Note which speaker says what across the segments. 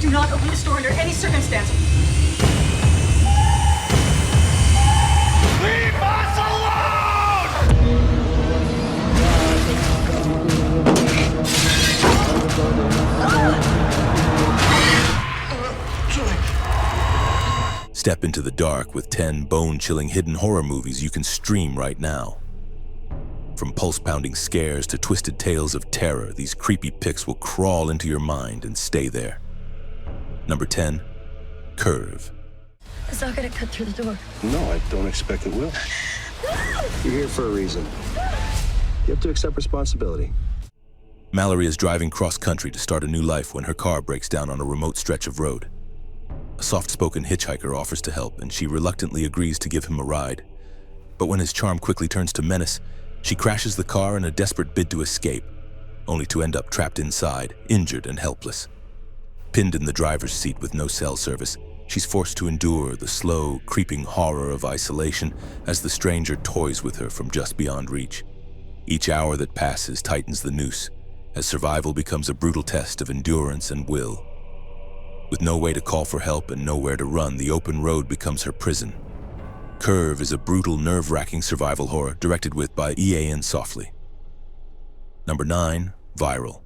Speaker 1: Do not open the store under any circumstance.
Speaker 2: Leave us alone!
Speaker 3: Step into the dark with 10 bone-chilling hidden horror movies you can stream right now. From pulse-pounding scares to twisted tales of terror, these creepy pics will crawl into your mind and stay there. Number 10, Curve.
Speaker 4: It's not gonna cut through the door.
Speaker 5: No, I don't expect it will. You're here for a reason. You have to accept responsibility.
Speaker 3: Mallory is driving cross-country to start a new life when her car breaks down on a remote stretch of road. A soft-spoken hitchhiker offers to help, and she reluctantly agrees to give him a ride. But when his charm quickly turns to menace, she crashes the car in a desperate bid to escape, only to end up trapped inside, injured and helpless. Pinned in the driver's seat with no cell service, she's forced to endure the slow, creeping horror of isolation as the stranger toys with her from just beyond reach. Each hour that passes tightens the noose, as survival becomes a brutal test of endurance and will. With no way to call for help and nowhere to run, the open road becomes her prison. Curve is a brutal, nerve-wracking survival horror directed by Ian Softly. Number 9, Viral.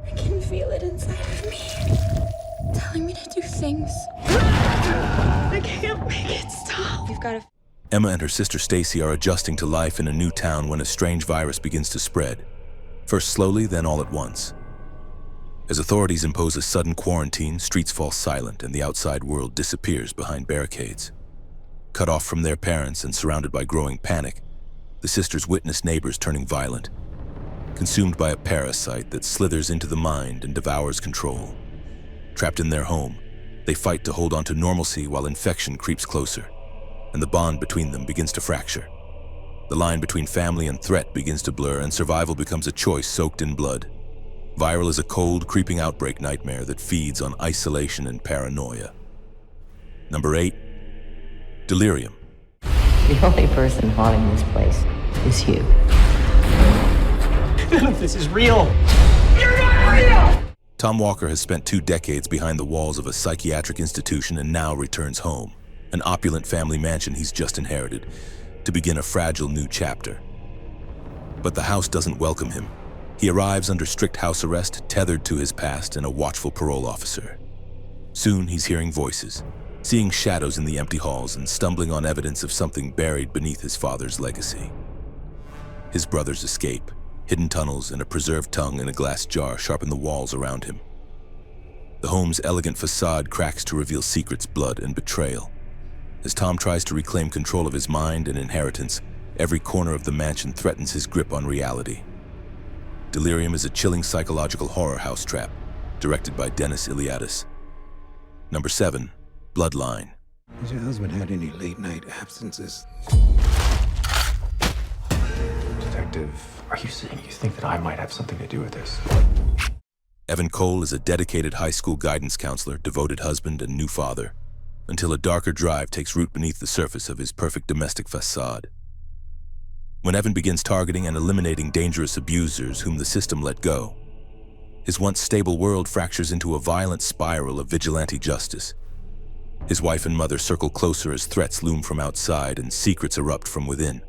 Speaker 4: I can feel it inside of me, telling me to do things. I can't make it stop. You've got to.
Speaker 3: Emma and her sister Stacy are adjusting to life in a new town when a strange virus begins to spread. First slowly, then all at once. As authorities impose a sudden quarantine, streets fall silent and the outside world disappears behind barricades. Cut off from their parents and surrounded by growing panic, the sisters witness neighbors turning violent, consumed by a parasite that slithers into the mind and devours control. Trapped in their home, they fight to hold on to normalcy while infection creeps closer, and the bond between them begins to fracture. The line between family and threat begins to blur, and survival becomes a choice soaked in blood. Viral is a cold, creeping outbreak nightmare that feeds on isolation and paranoia. Number 8, Delirium.
Speaker 6: The only person haunting this place is you.
Speaker 1: None of this is real. You're not real!
Speaker 3: Tom Walker has spent 2 decades behind the walls of a psychiatric institution and now returns home, an opulent family mansion he's just inherited, to begin a fragile new chapter. But the house doesn't welcome him. He arrives under strict house arrest, tethered to his past and a watchful parole officer. Soon he's hearing voices, seeing shadows in the empty halls and stumbling on evidence of something buried beneath his father's legacy. His brother's escape, hidden tunnels, and a preserved tongue in a glass jar sharpen the walls around him. The home's elegant facade cracks to reveal secrets, blood, and betrayal. As Tom tries to reclaim control of his mind and inheritance, every corner of the mansion threatens his grip on reality. Delirium is a chilling psychological horror house trap, directed by Dennis Iliadis. Number 7, Bloodline.
Speaker 7: Has your husband had any late-night absences?
Speaker 8: Detective, are you saying you think that I might have something to do with this?
Speaker 3: Evan Cole is a dedicated high school guidance counselor, devoted husband, and new father, until a darker drive takes root beneath the surface of his perfect domestic facade. When Evan begins targeting and eliminating dangerous abusers whom the system let go, his once stable world fractures into a violent spiral of vigilante justice. His wife and mother circle closer as threats loom from outside and secrets erupt from within.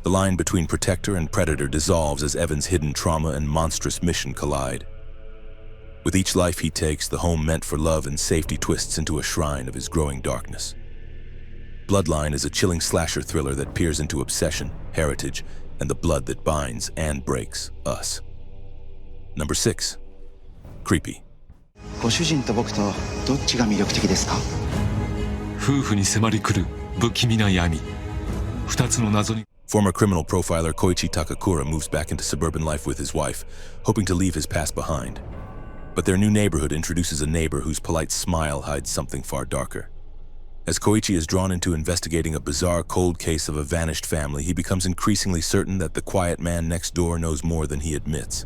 Speaker 3: The line between protector and predator dissolves as Evan's hidden trauma and monstrous mission collide. With each life he takes, the home meant for love and safety twists into a shrine of his growing darkness. Bloodline is a chilling slasher thriller that peers into obsession, heritage, and the blood that binds and breaks us. Number 6, Creepy.
Speaker 9: ご主人と僕とどっちが魅力的ですか？
Speaker 10: 夫婦に迫り来る不気味な闇。二つの謎に。
Speaker 3: Former criminal profiler Koichi Takakura moves back into suburban life with his wife, hoping to leave his past behind. But their new neighborhood introduces a neighbor whose polite smile hides something far darker. As Koichi is drawn into investigating a bizarre cold case of a vanished family, he becomes increasingly certain that the quiet man next door knows more than he admits.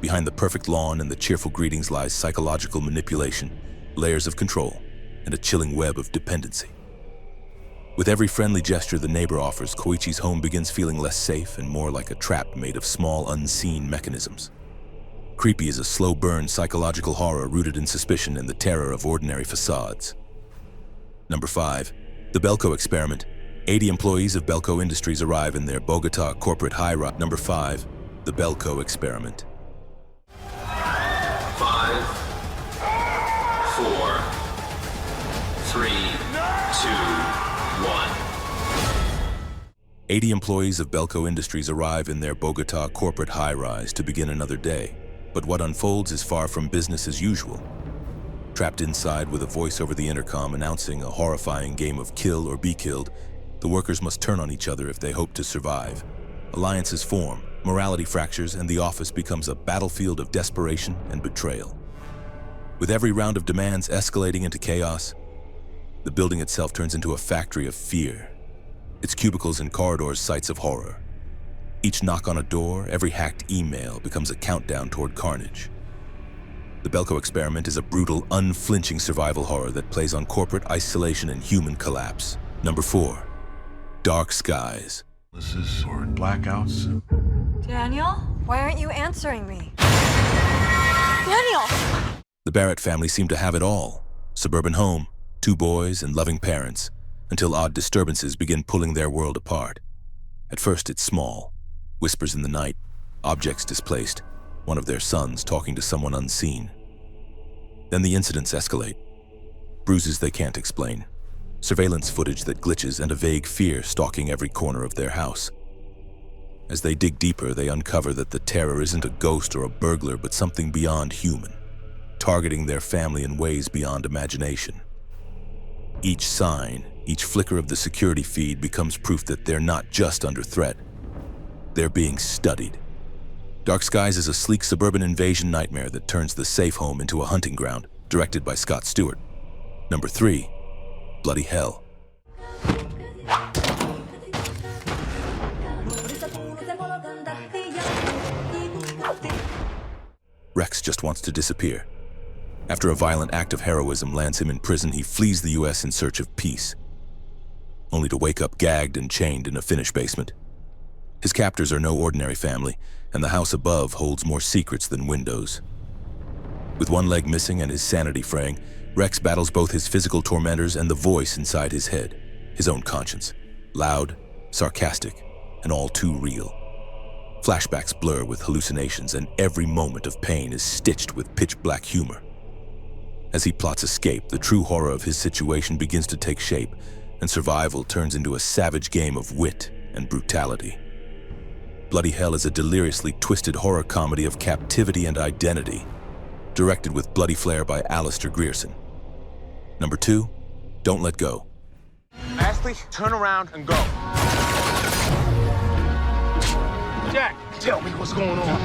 Speaker 3: Behind the perfect lawn and the cheerful greetings lies psychological manipulation, layers of control, and a chilling web of dependency. With every friendly gesture the neighbor offers, Koichi's home begins feeling less safe and more like a trap made of small, unseen mechanisms. Creepy is a slow-burn psychological horror rooted in suspicion and the terror of ordinary facades. Number 5. The Belko Experiment. 80 employees of Belko Industries arrive in their Bogota corporate high-rise. Number 5. The Belko Experiment.
Speaker 11: 5, 4, 3, 2, 1.
Speaker 3: 80 employees of Belko Industries arrive in their Bogota corporate high-rise to begin another day. But what unfolds is far from business as usual. Trapped inside with a voice over the intercom announcing a horrifying game of kill or be killed, the workers must turn on each other if they hope to survive. Alliances form, morality fractures, and the office becomes a battlefield of desperation and betrayal. With every round of demands escalating into chaos, the building itself turns into a factory of fear. Its cubicles and corridors sites of horror. Each knock on a door, every hacked email becomes a countdown toward carnage. The Belko Experiment is a brutal, unflinching survival horror that plays on corporate isolation and human collapse. Number 4. Dark Skies.
Speaker 2: This is for blackouts.
Speaker 12: Daniel? Why aren't you answering me? Daniel!
Speaker 3: The Barrett family seem to have it all. Suburban home, 2 boys, and loving parents, until odd disturbances begin pulling their world apart. At first it's small. Whispers in the night, objects displaced, one of their sons talking to someone unseen. Then the incidents escalate. Bruises they can't explain. Surveillance footage that glitches and a vague fear stalking every corner of their house. As they dig deeper, they uncover that the terror isn't a ghost or a burglar, but something beyond human, targeting their family in ways beyond imagination. Each sign, each flicker of the security feed becomes proof that they're not just under threat. They're being studied. Dark Skies is a sleek suburban invasion nightmare that turns the safe home into a hunting ground, directed by Scott Stewart. Number 3. Bloody Hell. Rex just wants to disappear. After a violent act of heroism lands him in prison, he flees the US in search of peace, only to wake up gagged and chained in a Finnish basement. His captors are no ordinary family, and the house above holds more secrets than windows. With one leg missing and his sanity fraying, Rex battles both his physical tormentors and the voice inside his head, his own conscience, loud, sarcastic, and all too real. Flashbacks blur with hallucinations, and every moment of pain is stitched with pitch-black humor. As he plots escape, the true horror of his situation begins to take shape, and survival turns into a savage game of wit and brutality. Bloody Hell is a deliriously twisted horror comedy of captivity and identity, directed with bloody flair by Alistair Grierson. Number 2, Don't Let Go.
Speaker 13: Ashley, turn around and go. Jack, tell me what's going on.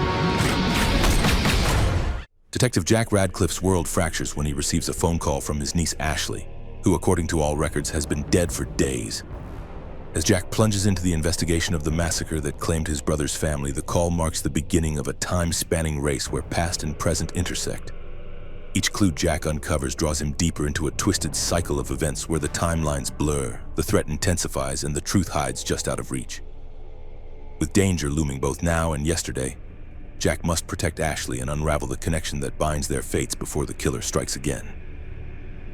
Speaker 3: Detective Jack Radcliffe's world fractures when he receives a phone call from his niece Ashley, who, according to all records, has been dead for days. As Jack plunges into the investigation of the massacre that claimed his brother's family, the call marks the beginning of a time-spanning race where past and present intersect. Each clue Jack uncovers draws him deeper into a twisted cycle of events where the timelines blur, the threat intensifies, and the truth hides just out of reach. With danger looming both now and yesterday, Jack must protect Ashley and unravel the connection that binds their fates before the killer strikes again.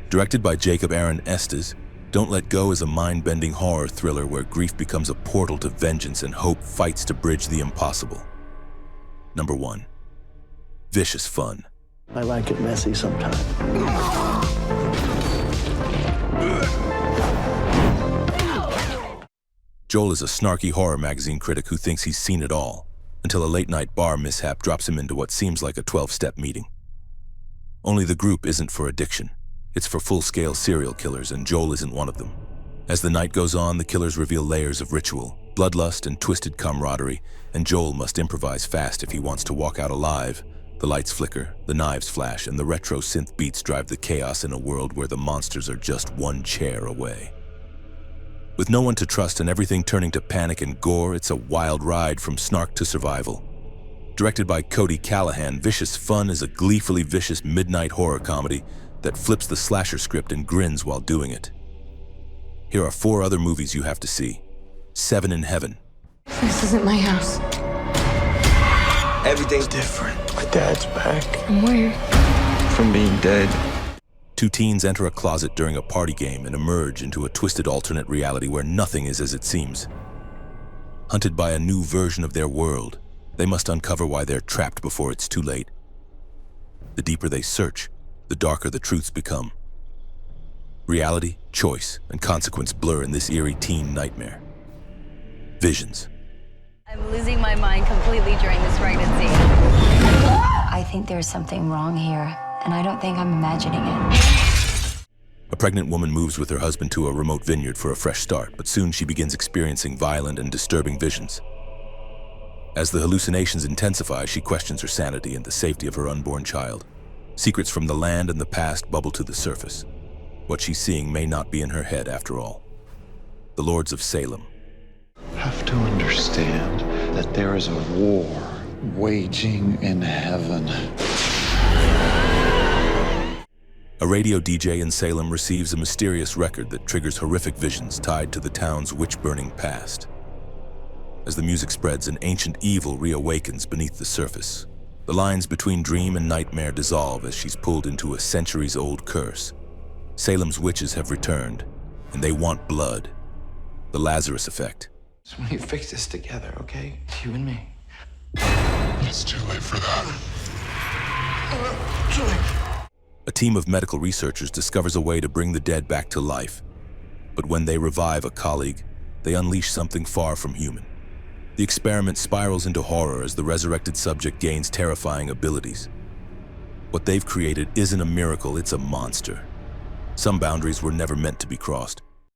Speaker 3: Directed by Jacob Aaron Estes, Don't Let Go is a mind-bending horror thriller where grief becomes a portal to vengeance and hope fights to bridge the impossible. Number 1. Vicious Fun.
Speaker 5: I like it messy sometimes.
Speaker 3: Joel is a snarky horror magazine critic who thinks he's seen it all, until a late-night bar mishap drops him into what seems like a 12-step meeting. Only the group isn't for addiction. It's for full-scale serial killers, and Joel isn't one of them. As the night goes on, the killers reveal layers of ritual, bloodlust, and twisted camaraderie, and Joel must improvise fast if he wants to walk out alive. The lights flicker, the knives flash, and the retro synth beats drive the chaos in a world where the monsters are just one chair away. With no one to trust and everything turning to panic and gore, it's a wild ride from snark to survival. Directed by Cody Callahan, Vicious Fun is a gleefully vicious midnight horror comedy that flips the slasher script and grins while doing it. Here are 4 other movies you have to see. 7 in Heaven.
Speaker 4: This isn't my house.
Speaker 5: Everything's different.
Speaker 8: My dad's back
Speaker 4: From where?
Speaker 8: from being dead.
Speaker 3: Two teens enter a closet during a party game and emerge into a twisted alternate reality where nothing is as it seems. Hunted by a new version of their world, they must uncover why they're trapped before it's too late. The deeper they search, the darker the truths become. Reality, choice, and consequence blur in this eerie teen nightmare. Visions.
Speaker 14: I'm losing my mind completely during this pregnancy.
Speaker 6: I think there's something wrong here, and I don't think I'm imagining it.
Speaker 3: A pregnant woman moves with her husband to a remote vineyard for a fresh start, but soon she begins experiencing violent and disturbing visions. As the hallucinations intensify, she questions her sanity and the safety of her unborn child. Secrets from the land and the past bubble to the surface. What she's seeing may not be in her head after all. The Lords of Salem.
Speaker 15: Have to understand that there is a war waging in heaven.
Speaker 3: A radio DJ in Salem receives a mysterious record that triggers horrific visions tied to the town's witch-burning past. As the music spreads, an ancient evil reawakens beneath the surface. The lines between dream and nightmare dissolve as she's pulled into a centuries-old curse. Salem's witches have returned, and they want blood. The Lazarus effect.
Speaker 8: So we fix this together, okay? You and me.
Speaker 2: It's too late for that.
Speaker 3: A team of medical researchers discovers a way to bring the dead back to life. But when they revive a colleague, they unleash something far from human. The experiment spirals into horror as the resurrected subject gains terrifying abilities. What they've created isn't a miracle, it's a monster. Some boundaries were never meant to be crossed.